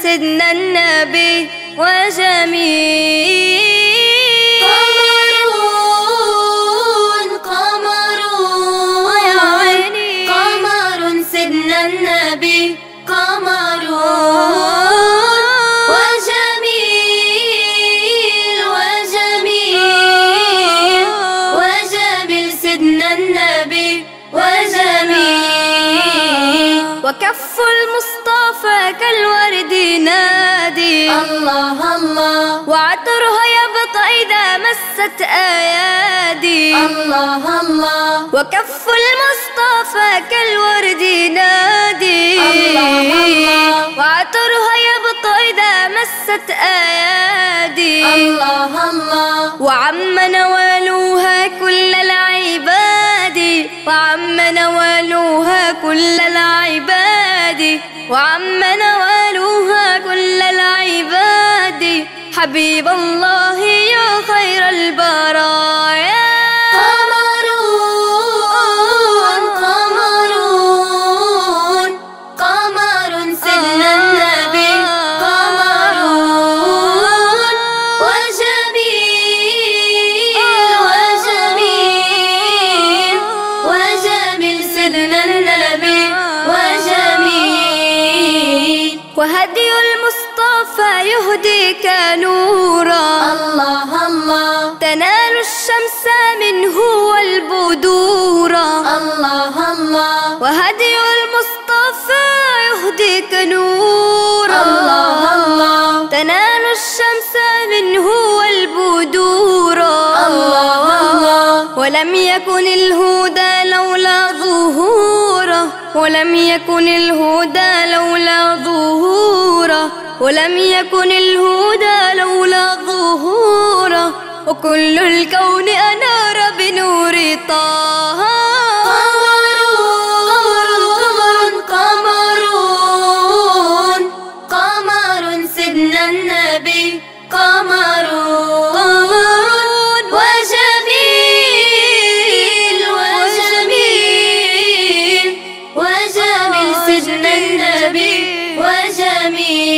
سيدنا النبي وجميل. قمرون يا عيني، قمر سيدنا النبي قمرون وجميل وجميل وجميل سيدنا النبي وجميل. وكف المصطفى كالورد نادي الله الله، وعطرها يبقى إذا مست أيادي الله الله. وكف المصطفى كالورد نادي الله الله، وعطرها يبقى إذا مست أيادي الله الله. وعم نوالوها كل العباد، وعم نوالوها كل العباد، وعم نوالوها كل العباد. حبيب الله يا خير البرايا. قمرون قمرون قمر سيدنا النبي قمرون وجميل وجميل وجميل سيدنا النبي وجميل. وهدي المصطفى يهديك نورا الله الله، تنال الشمس منه والبدورا الله الله. وهدي المصطفى يهديك نورا الله الله، تنال الشمس منه والبدورا الله الله. ولم يكن الهدى لولا ظهوره، ولم يكن الهدى لولا ظهوره، ولم يكن الهدى لولا ظهوره. وكل الكون أنار بنور طه. قمرون قمرون قمر سيدنا النبي قمرون وجميل وجميل وجميل سيدنا النبي وجميل.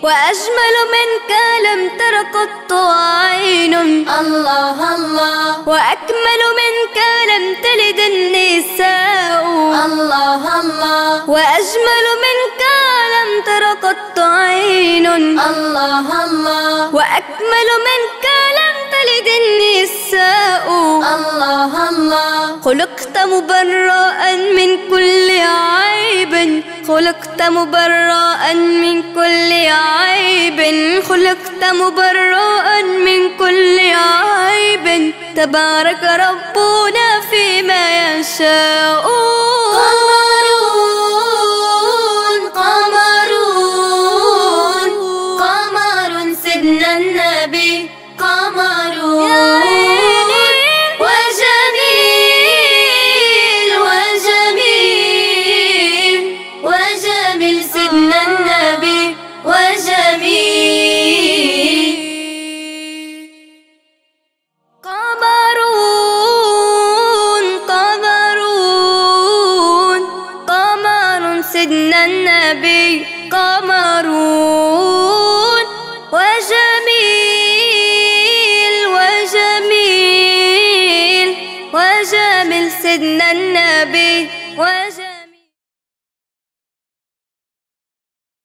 وأجمل منك لم تر قط عين الله الله، وأكمل منك لم تلد النساء الله الله. وأجمل منك لم تر قط عين الله الله، وأكمل منك لم تلد النساء الله الله. خلقت مبرأ من كل عيب، خلقت مبرأ من كل عيب، خلقت مبرأ من كل عيب. تبارك ربنا فيما يشاء. قمرون قمرون قمر سيدنا النبي قمرون وجميل وجميل وجميل سيدنا النبي وجميل. قمرون قمرون قمر سيدنا النبي قمرون وجميل وجميل وجميل سيدنا النبي وجميل.